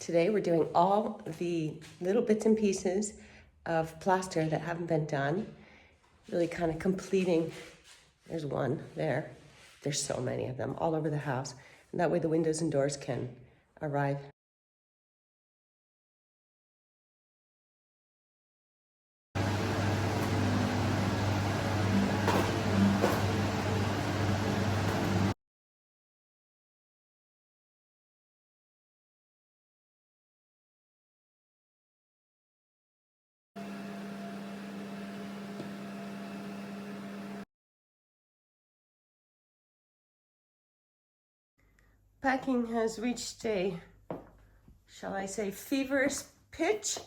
Today we're doing all the little bits and pieces of plaster that haven't been done. Really kind of completing. There's one there. There's so many of them all over the house. And that way the windows and doors can arrive. Packing has reached a, shall I say, feverish pitch.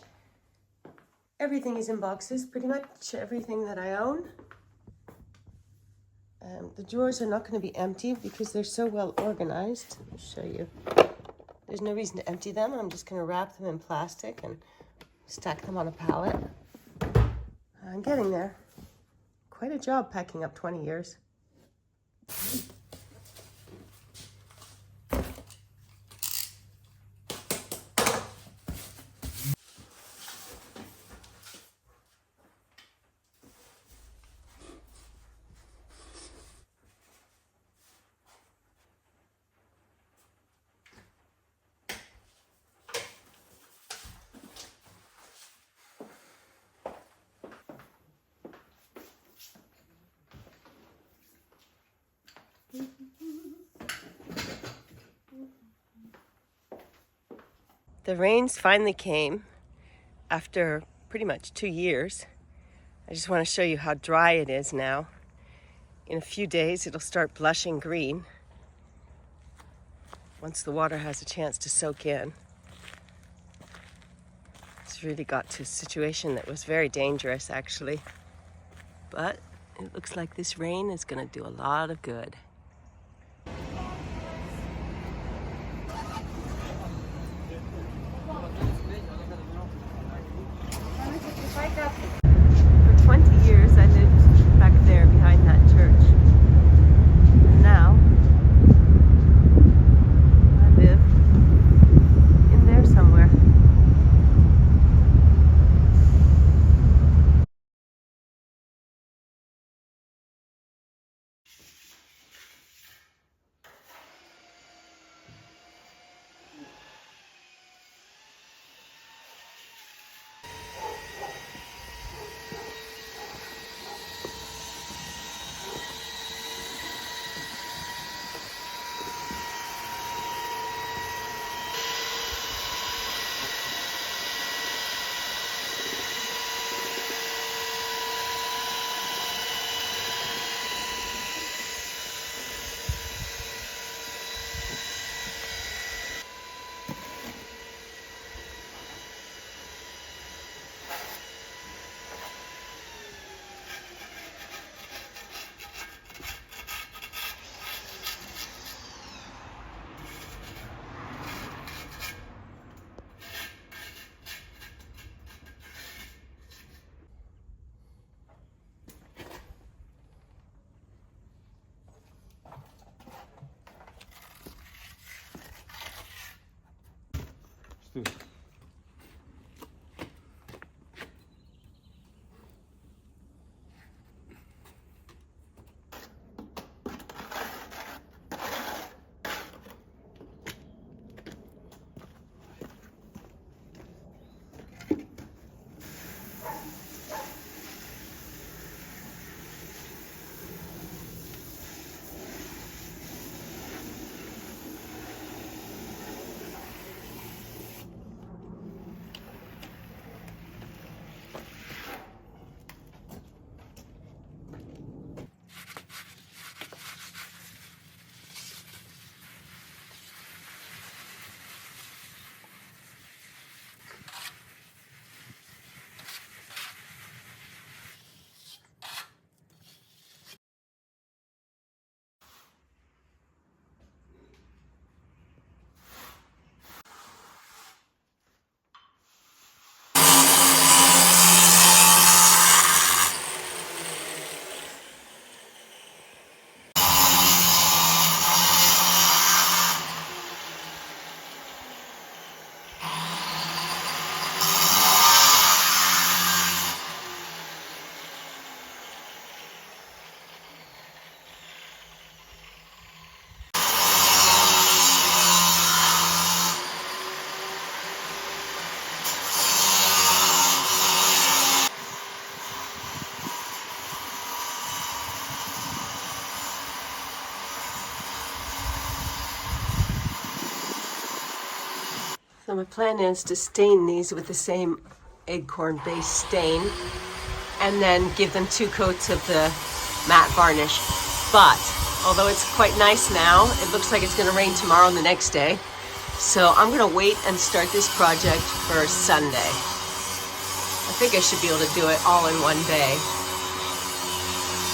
Everything is in boxes, pretty much everything that I own. The drawers are not going to be empty because they're so well organized. I'll show you. There's no reason to empty them. I'm just going to wrap them in plastic and stack them on a pallet. I'm getting there. Quite a job packing up 20 years. The rains finally came after pretty much 2 years. I just want to show you how dry it is now. In a few days, it'll start blushing green once the water has a chance to soak in. It's really got to a situation that was very dangerous, actually. But it looks like this rain is going to do a lot of good. For 20 years I lived back there behind that church. And now I live in there somewhere. So my plan is to stain these with the same acorn base stain and then give them 2 coats of the matte varnish. But although it's quite nice now, it looks like it's gonna rain tomorrow and the next day. So I'm gonna wait and start this project for Sunday. I think I should be able to do it all in one day.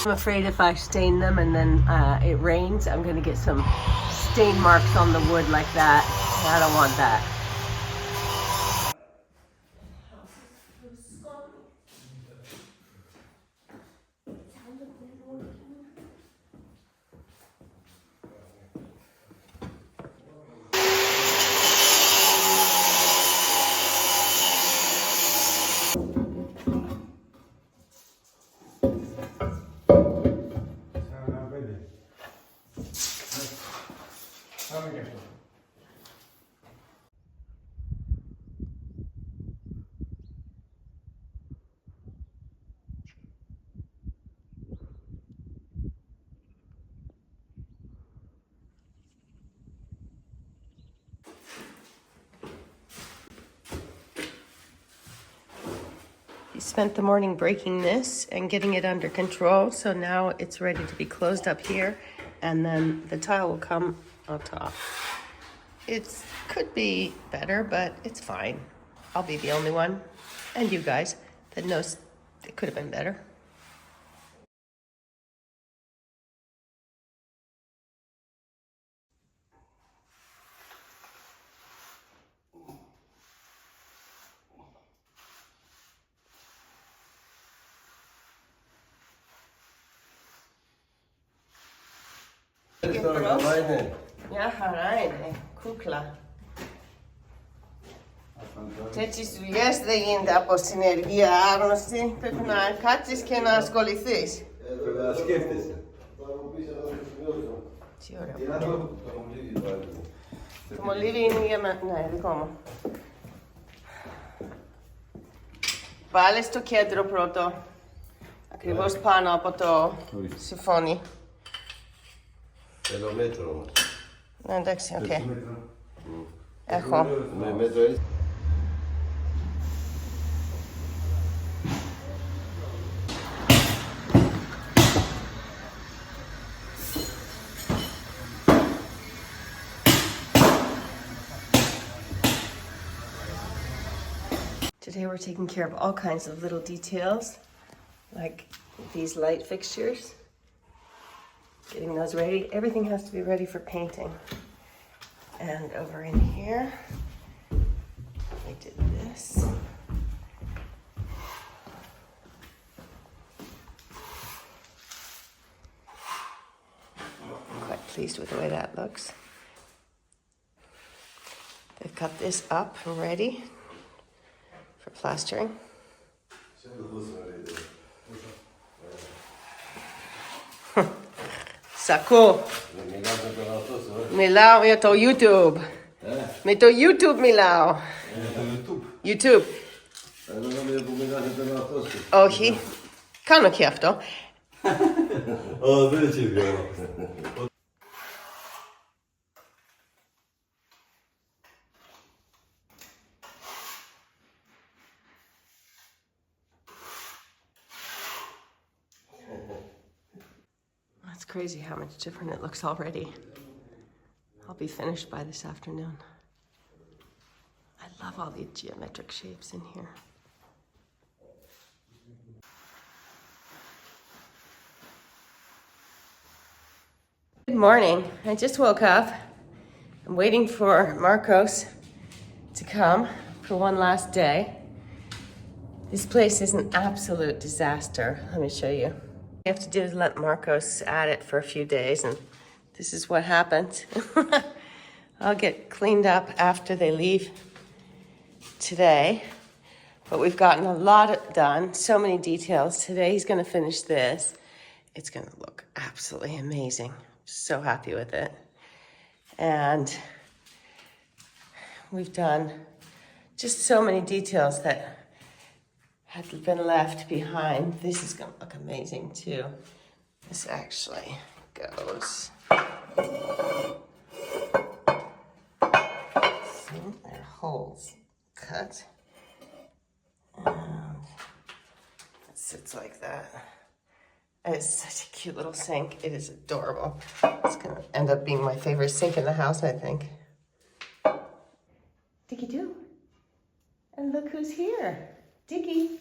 I'm afraid if I stain them and then it rains, I'm gonna get some stain marks on the wood like that. I don't want that. He spent the morning breaking this and getting it under control, so now it's ready to be closed up here, and then the tile will come on top. It could be better, but it's fine. I'll be the only one, and you guys, that knows it could have been better. Ja, harajne, kukla. Έτσι δουλειές δεν γίνεται από συνεργεία άγνωστη. Πρέπει να κάτσεις και να ασχοληθείς. Πρέπει να σκέφτεσαι. Τι ωραία. Το μολύβι είναι για μένα. Ναι, δικό μου. Βάλε στο κέντρο πρώτο. Ακριβώς πάνω από το συμφώνι. Θέλω μέτρο όμως. Ναι, εντάξει, οκ. Έχω. Με μέτρο έτσι. Today we're taking care of all kinds of little details, like these light fixtures. Getting those ready. Everything has to be ready for painting. And over in here, we did this. I'm quite pleased with the way that looks. They've cut this up and ready for plastering. Σακώ. Μιλάω για το YouTube. Με το YouTube μιλάω. YouTube. Όχι. Κάνω και αυτό. Δεν έτσι βγαίνω. It's crazy how much different it looks already. I'll be finished by this afternoon. I love all the geometric shapes in here. Good morning. I just woke up. I'm waiting for Markos to come for one last day. This place is an absolute disaster. Let me show you. All you have to do is let Markos at it for a few days, and this is what happens. I'll get cleaned up after they leave today, but we've gotten a lot done, so many details. Today he's gonna finish this. It's gonna look absolutely amazing. So happy with it. And we've done just so many details that had been left behind. This is gonna look amazing too. This actually goes. See, they're holes cut. And it sits like that. And it's such a cute little sink. It is adorable. It's gonna end up being my favorite sink in the house, I think. Dicky-doo. And look who's here. Dicky.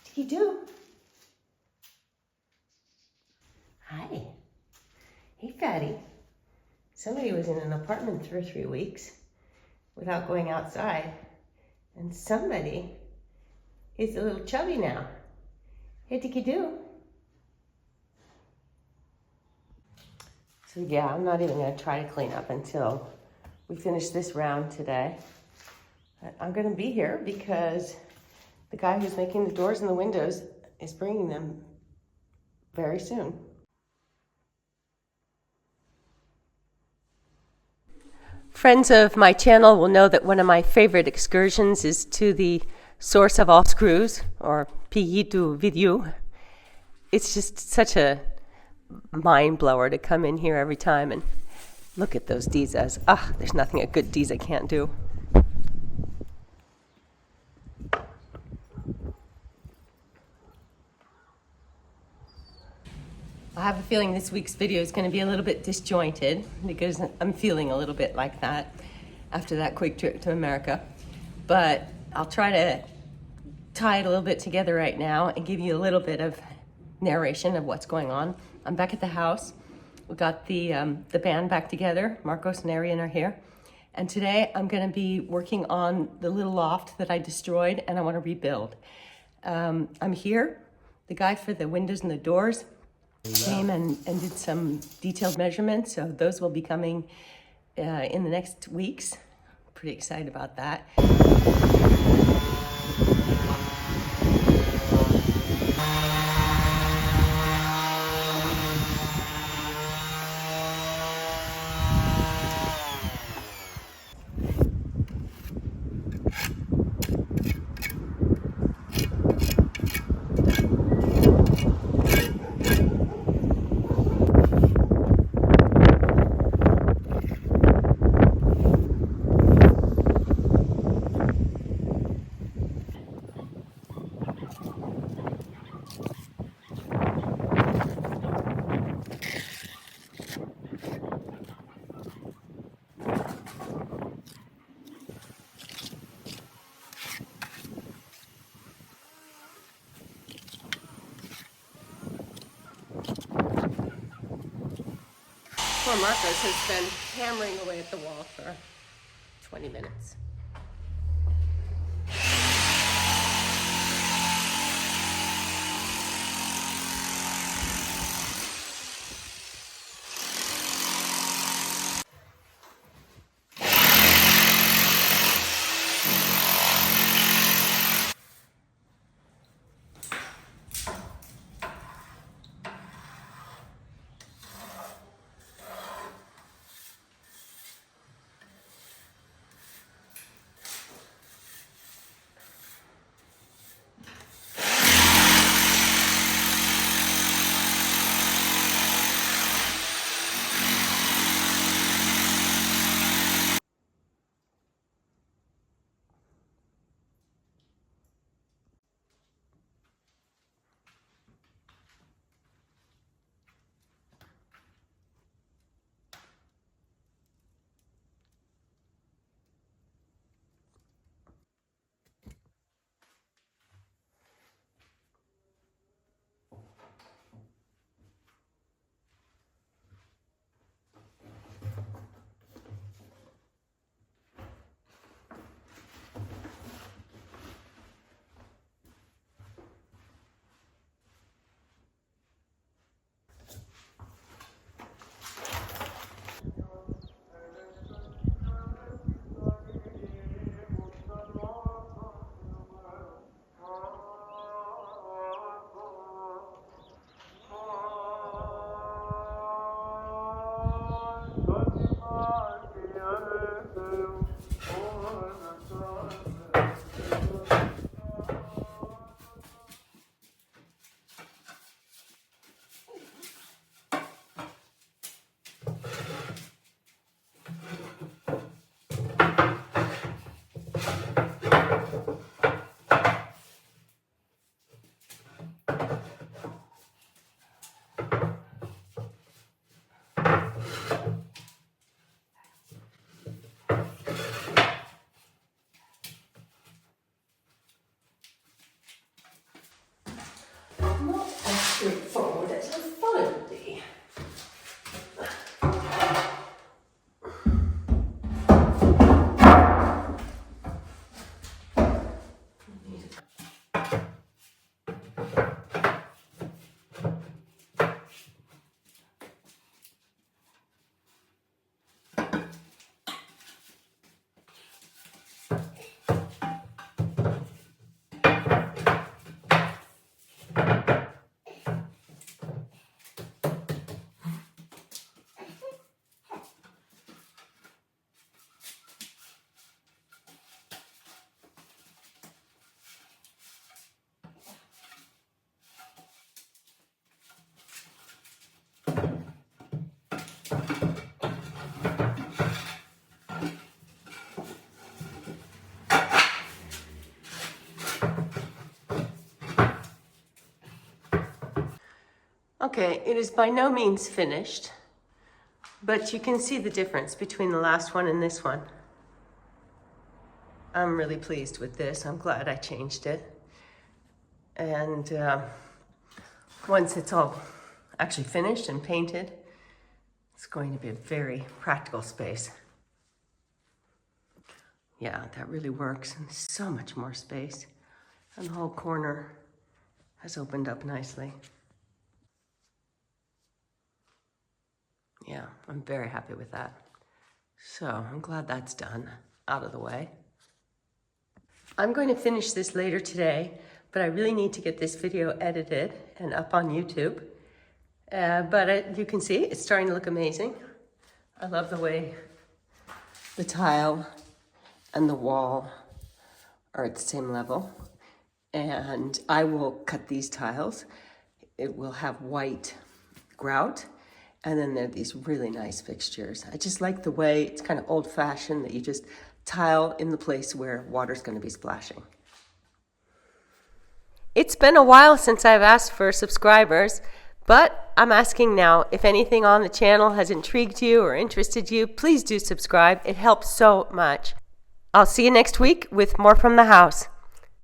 Dicky-doo. Hi. Hey, Fatty. Somebody was in an apartment for 3 weeks without going outside. And somebody is a little chubby now. Hey, Dicky-doo. So yeah, I'm not even gonna try to clean up until we finish this round today. But I'm gonna be here because the guy who's making the doors and the windows is bringing them very soon. Friends of my channel will know that one of my favorite excursions is to the source of all screws, or pijitu vidyu. It's just such a mind blower to come in here every time and look at those dizas. Ah, there's nothing a good diza can't do. I have a feeling this week's video is going to be a little bit disjointed because I'm feeling a little bit like that after that quick trip to America. But I'll try to tie it a little bit together right now and give you a little bit of narration of what's going on. I'm back at the house. We got the band back together. Markos and Arian are here. And today I'm going to be working on the little loft that I destroyed and I want to rebuild. I'm here. The guy for the windows and the doors came and did some detailed measurements, so those will be coming in the next weeks. Pretty excited about that. Poor Markos has been hammering away at the wall for 20 minutes. Okay, it is by no means finished, but you can see the difference between the last one and this one. I'm really pleased with this. I'm glad I changed it. And once it's all actually finished and painted, it's going to be a very practical space. Yeah, that really works. And so much more space. And the whole corner has opened up nicely. Yeah, I'm very happy with that. So I'm glad that's done, out of the way. I'm going to finish this later today, but I really need to get this video edited and up on YouTube. But you can see it's starting to look amazing. I love the way the tile and the wall are at the same level. And I will cut these tiles. It will have white grout. And then there are these really nice fixtures. I just like the way it's kind of old-fashioned that you just tile in the place where water's going to be splashing. It's been a while since I've asked for subscribers, but I'm asking now. If anything on the channel has intrigued you or interested you, please do subscribe. It helps so much. I'll see you next week with more from the house.